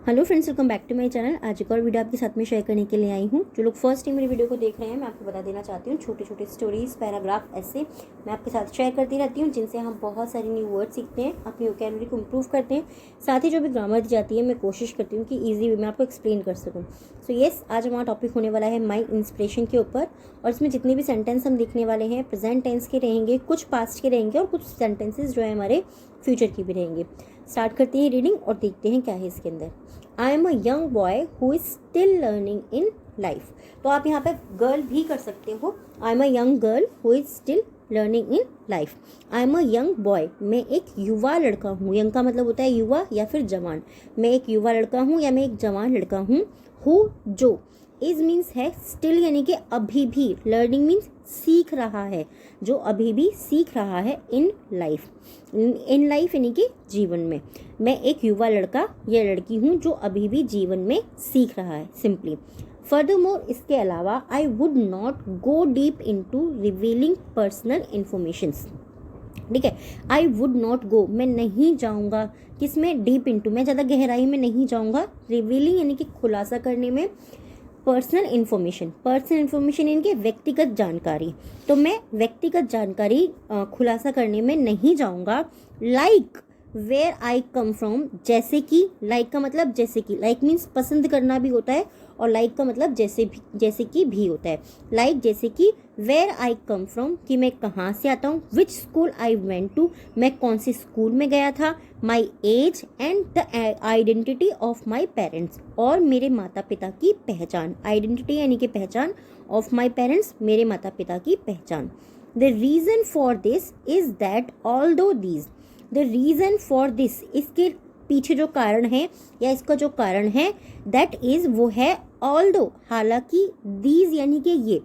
Hello friends, welcome back to my channel. आज एक और वीडियो आपके साथ में शेयर करने के लिए आई हूँ। जो लोग फर्स्ट टाइम मेरी वीडियो को देख रहे हैं, मैं आपको बता देना चाहती हूँ, छोटे छोटे स्टोरीज, पैराग्राफ ऐसे मैं आपके साथ शेयर करती रहती हूँ, जिनसे हम बहुत सारे न्यू वर्ड सीखते हैं, अपनी वोकैबुलरी को इम्प्रूव करते हैं। साथ ही जो भी ग्रामर दी जाती है, मैं कोशिश करती हूँ कि ईजी वे में आपको एक्सप्लेन कर सकूँ। सो येस, आज हमारा टॉपिक होने वाला है माई इंस्पिरेशन के ऊपर। और इसमें जितने भी सेंटेंस हम देखने वाले हैं, प्रेजेंट टेंस के रहेंगे, कुछ पास्ट के रहेंगे और कुछ सेंटेंसेज जो है हमारे फ्यूचर के भी रहेंगे। स्टार्ट करते हैं रीडिंग और देखते हैं क्या है इसके अंदर। I am a young boy who is still learning in life. तो आप यहाँ पे गर्ल भी कर सकते हो। I am a young girl who is still learning in life. I am a young boy, मैं एक युवा लड़का हूँ। यंग का मतलब होता है युवा या फिर जवान। मैं एक युवा लड़का हूँ या मैं एक जवान लड़का हूँ। हु, जो, इज मीन्स है स्टिल यानी कि अभी भी, लर्निंग मीन्स सीख रहा है, जो अभी भी सीख रहा है, इन लाइफ, इन लाइफ यानी कि जीवन में। मैं एक युवा लड़का या लड़की हूँ जो अभी भी जीवन में सीख रहा है, सिंपली। फर्दरमोर, इसके अलावा, I would not go deep into revealing personal informations. ठीक है, आई वुड नॉट गो, मैं नहीं जाऊँगा किसमें, डीप इनटू, मैं ज़्यादा गहराई में नहीं जाऊँगा। रिवीलिंग यानी कि खुलासा करने में, पर्सनल इन्फॉर्मेशन इनके व्यक्तिगत जानकारी, तो मैं व्यक्तिगत जानकारी खुलासा करने में नहीं जाऊँगा। Like where I come from, जैसे कि, लाइक का मतलब जैसे कि, लाइक मीन्स पसंद करना भी होता है और लाइक का मतलब जैसे कि भी होता है। लाइक जैसे कि, वेयर आई कम फ्रॉम कि मैं कहाँ से आता हूँ, which school I went to मैं कौन से स्कूल में गया था, my age and the identity of my parents और मेरे माता पिता की पहचान। आइडेंटिटी यानी कि पहचान, ऑफ माई पेरेंट्स मेरे माता पिता की पहचान। The reason for this is that although these, the reason for this, इसके पीछे जो कारण है या इसका जो कारण है, दैट इज वो है ऑल्दो, हालांकि, दीज यानी कि ये,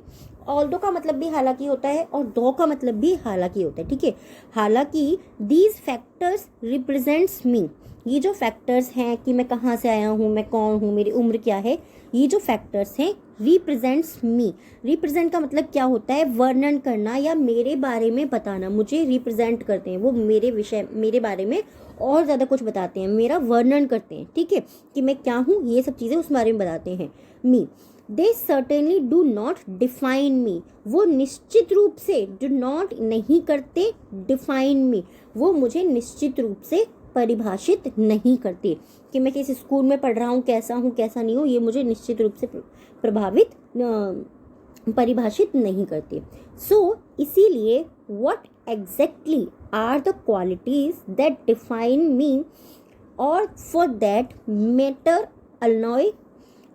ऑल्दो का मतलब भी हालांकि होता है और दो का मतलब भी हालांकि होता है। ठीक है, हालांकि, दीज फैक्टर्स रिप्रेजेंट्स मी, ये जो फैक्टर्स हैं कि मैं कहाँ से आया हूँ, मैं कौन हूँ, मेरी उम्र क्या है, ये जो फैक्टर्स हैं रिप्रेजेंट्स मी। रिप्रेजेंट का मतलब क्या होता है, वर्णन करना या मेरे बारे में बताना। मुझे रिप्रेजेंट करते हैं, वो मेरे विषय, मेरे बारे में और ज़्यादा कुछ बताते हैं, मेरा वर्णन करते हैं। ठीक है, कि मैं क्या हूँ, ये सब चीज़ें उस बारे में बताते हैं। Me, they certainly do not define me, वो निश्चित रूप से, डू नॉट नहीं करते, डिफाइन मी वो मुझे निश्चित रूप से परिभाषित नहीं करते, कि मैं किस स्कूल में पढ़ रहा हूँ, कैसा हूँ कैसा नहीं हूँ, ये मुझे निश्चित रूप से परिभाषित नहीं करते। सो इसीलिए, what exactly are the qualities that define me और for that matter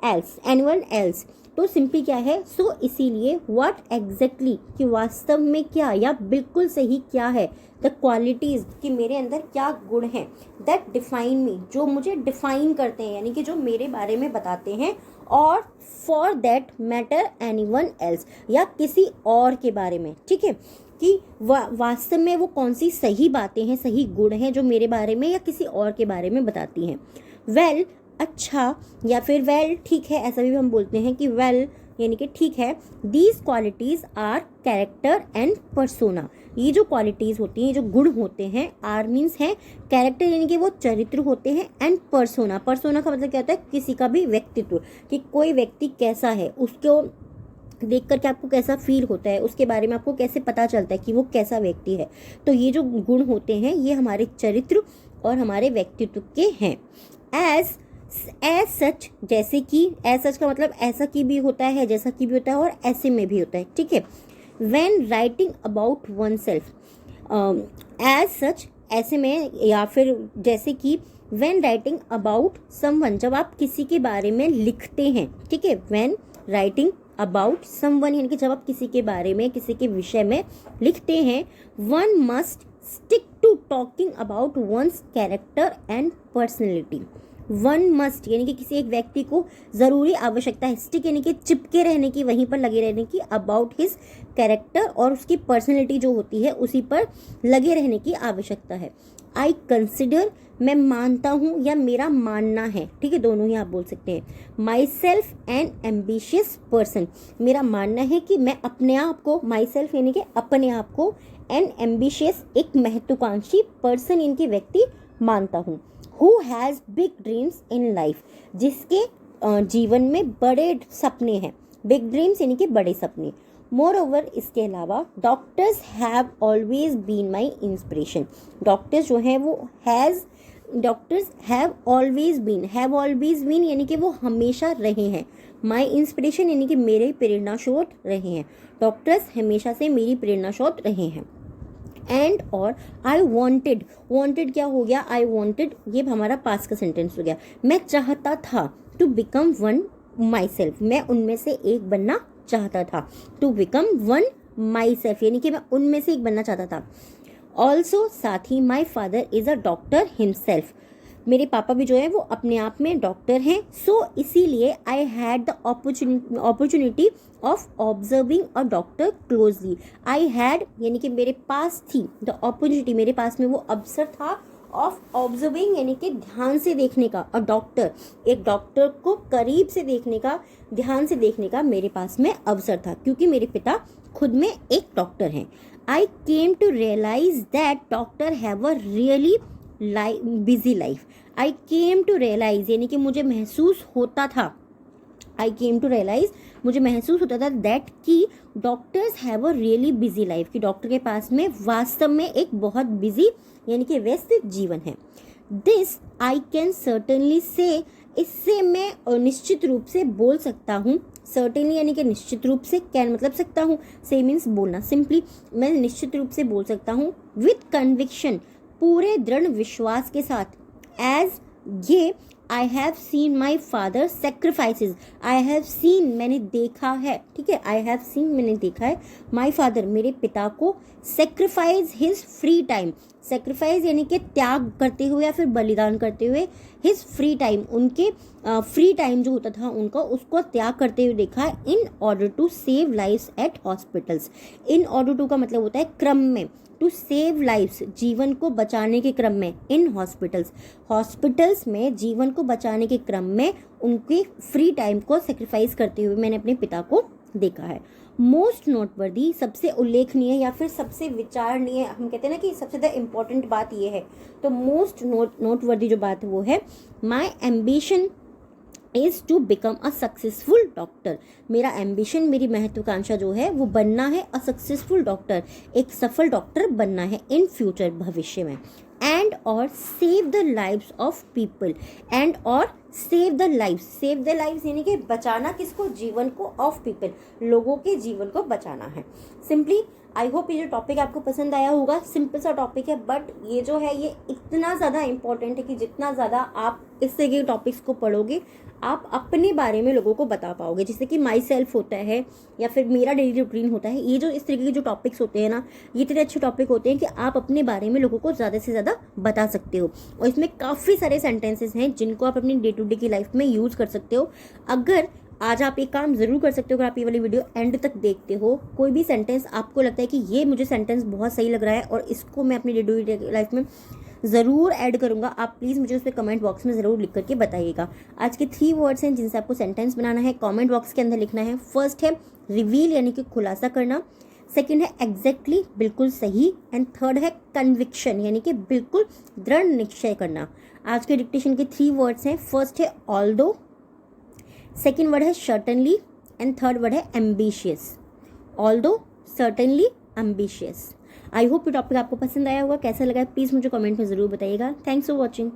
anyone else. तो सिंपली क्या है, सो इसीलिए, व्हाट एग्जैक्टली कि वास्तव में क्या या बिल्कुल सही क्या है, द क्वालिटीज कि मेरे अंदर क्या गुण हैं, दैट डिफाइन मी जो मुझे डिफाइन करते हैं, यानी कि जो मेरे बारे में बताते हैं, और for that matter anyone else या किसी और के बारे में। ठीक है, कि वास्तव में वो कौन सी सही बातें हैं, सही गुण हैं जो मेरे बारे में या किसी और के बारे में बताती हैं। वेल, अच्छा, या फिर वेल, ठीक है, ऐसा भी हम बोलते हैं कि वेल यानी कि ठीक है। These qualities are character and persona, ये जो क्वालिटीज होती हैं, जो गुण होते हैं, आर मीन्स है कैरेक्टर यानी कि वो चरित्र होते हैं, एंड पर्सोना, पर्सोना का मतलब क्या होता है, किसी का भी व्यक्तित्व, कि कोई व्यक्ति कैसा है, उसको देख करके आपको कैसा फील होता है, उसके बारे में आपको कैसे पता चलता है कि वो कैसा व्यक्ति है। तो ये जो गुण होते हैं, ये हमारे चरित्र और हमारे व्यक्तित्व के हैं। एज सच, जैसे कि, एज सच का मतलब ऐसा की भी होता है, जैसा कि भी होता है और ऐसे में भी होता है। ठीक है, when writing about oneself, as such ऐसे में, या फिर जैसे कि, व्हेन राइटिंग अबाउट समवन जब आप किसी के बारे में लिखते हैं। ठीक है, व्हेन राइटिंग अबाउट समवन यानी कि जब आप किसी के बारे में, किसी के विषय में लिखते हैं। One must stick to talking about one's character and personality. One must यानी कि किसी एक व्यक्ति को जरूरी आवश्यकता है, स्टिक यानी कि चिपके रहने की, वहीं पर लगे रहने की, अबाउट हिज कैरेक्टर और उसकी पर्सनैलिटी जो होती है उसी पर लगे रहने की आवश्यकता है। आई कंसिडर, मैं मानता हूँ या मेरा मानना है। ठीक है, दोनों ही आप बोल सकते हैं। My self N ambitious person, मेरा मानना है कि मैं अपने आप को, माई सेल्फ यानी कि अपने आप को, एन एम्बिशियस एक महत्वाकांक्षी पर्सन इनकी व्यक्ति मानता हूँ। Who has big dreams in life, जिसके जीवन में बड़े सपने हैं, बिग ड्रीम्स यानी कि बड़े सपने। मोर ओवर, इसके अलावा doctors have always been my inspiration, doctors जो हैं वो डॉक्टर्स हैव ऑलवेज बीन यानी कि वो हमेशा रहे हैं, माई इंस्पिरेशन यानी कि मेरे प्रेरणा स्रोत रहे हैं, डॉक्टर्स हमेशा से मेरी प्रेरणा स्रोत रहे हैं। एंड और आई वॉन्टेड क्या हो गया, आई वॉन्टेड ये हमारा पास्ट का सेंटेंस हो गया, मैं चाहता था, to become one myself, मैं उनमें से एक बनना चाहता था, to become one myself यानी कि मैं उनमें से एक बनना चाहता था। ऑल्सो, साथ ही, my father is a doctor himself, मेरे पापा भी जो है वो अपने आप में डॉक्टर हैं। सो इसीलिए I had the opportunity of observing a doctor closely, I had यानी कि मेरे पास थी, द अपॉर्चुनिटी मेरे पास में वो अवसर था, ऑफ ऑब्जर्विंग यानी कि ध्यान से देखने का, अ डॉक्टर एक डॉक्टर को करीब से देखने का, ध्यान से देखने का मेरे पास में अवसर था, क्योंकि मेरे पिता खुद में एक डॉक्टर हैं। I came to realise that doctor have a really busy life, I came to realise यानी कि मुझे महसूस होता था, आई केम टू रियलाइज मुझे महसूस होता था दैट कि doctors have a really busy life, कि डॉक्टर के पास में वास्तव में एक बहुत बिजी यानी कि व्यस्त जीवन है। दिस आई कैन सर्टेनली से, इससे मैं निश्चित रूप से बोल सकता हूँ, सर्टेनली यानी कि निश्चित रूप से, कैन मतलब सकता हूँ, से मीन्स बोलना, सिंपली मैं निश्चित रूप से बोल सकता हूँ, विथ कन्विक्शन पूरे दृढ़ विश्वास के साथ, एज ये I have seen my father sacrifices, I have seen मैंने देखा है, ठीक है, आई हैव सीन मैंने देखा है, माई फादर मेरे पिता को, sacrifice his free time, sacrifice यानी कि त्याग करते हुए या फिर बलिदान करते हुए, हिज फ्री टाइम उनके फ्री टाइम जो होता था उनका, उसको त्याग करते हुए देखा है, in order to save lives at hospitals, in order to का मतलब होता है क्रम में, टू सेव लाइव्स जीवन को बचाने के क्रम में, इन हॉस्पिटल्स में जीवन को बचाने के क्रम में उनके फ्री टाइम को सेक्रीफाइस करते हुए मैंने अपने पिता को देखा है। मोस्ट नोटवर्दी, सबसे उल्लेखनीय या फिर सबसे विचारणीय, हम कहते हैं ना कि सबसे ज़्यादा इम्पॉर्टेंट बात ये है, तो मोस्ट नोटवर्दी जो बात है वो है, my ambition is to become a successful doctor, मेरा एम्बिशन मेरी महत्वाकांक्षा जो है वो बनना है अ सक्सेसफुल डॉक्टर, एक सफल डॉक्टर बनना है इन फ्यूचर, भविष्य में। एंड और save the lives of people, and और सेव द लाइव्स यानी कि बचाना किसको, जीवन को, ऑफ पीपल लोगों के जीवन को बचाना है। सिंपली आई होप ये जो टॉपिक आपको पसंद आया होगा, सिंपल सा टॉपिक है, बट ये जो है ये इतना ज़्यादा इंपॉर्टेंट है कि जितना ज़्यादा आप इस तरह के टॉपिक्स को पढ़ोगे आप अपने बारे में लोगों को बता पाओगे, जैसे कि माई सेल्फ होता है या फिर मेरा डेली रूटीन होता है, ये जो इस तरीके के जो टॉपिक्स होते हैं ना, ये इतने अच्छे टॉपिक होते हैं कि आप अपने बारे में लोगों को ज़्यादा से ज़्यादा बता सकते हो, और इसमें काफ़ी सारे सेंटेंसेस हैं जिनको आप अपनी डे टू डे की लाइफ में यूज़ कर सकते हो। अगर आज आप एक काम ज़रूर कर सकते हो, अगर आप ये वाली वीडियो एंड तक देखते हो, कोई भी सेंटेंस आपको लगता है कि ये मुझे सेंटेंस बहुत सही लग रहा है और इसको मैं अपनी डे टू डे लाइफ में ज़रूर ऐड करूँगा, आप प्लीज़ मुझे उसमें कमेंट बॉक्स में ज़रूर लिख करके बताइएगा। आज के 3 वर्ड्स हैं जिनसे आपको सेंटेंस बनाना है, कमेंट बॉक्स के अंदर लिखना है। फर्स्ट है रिवील यानी कि खुलासा करना, सेकंड है एग्जैक्टली बिल्कुल सही, एंड थर्ड है कन्विक्शन यानी कि बिल्कुल दृढ़ निश्चय करना। आज के डिक्टेशन के 3 वर्ड्स हैं, फर्स्ट है ऑल्दो, सेकेंड वर्ड है सर्टनली, एंड थर्ड वर्ड है ambitious. Although, certainly, ambitious. I hope ये टॉपिक आपको पसंद आया होगा, कैसा लगा प्लीज़ मुझे कमेंट में ज़रूर बताइएगा। Thanks for watching.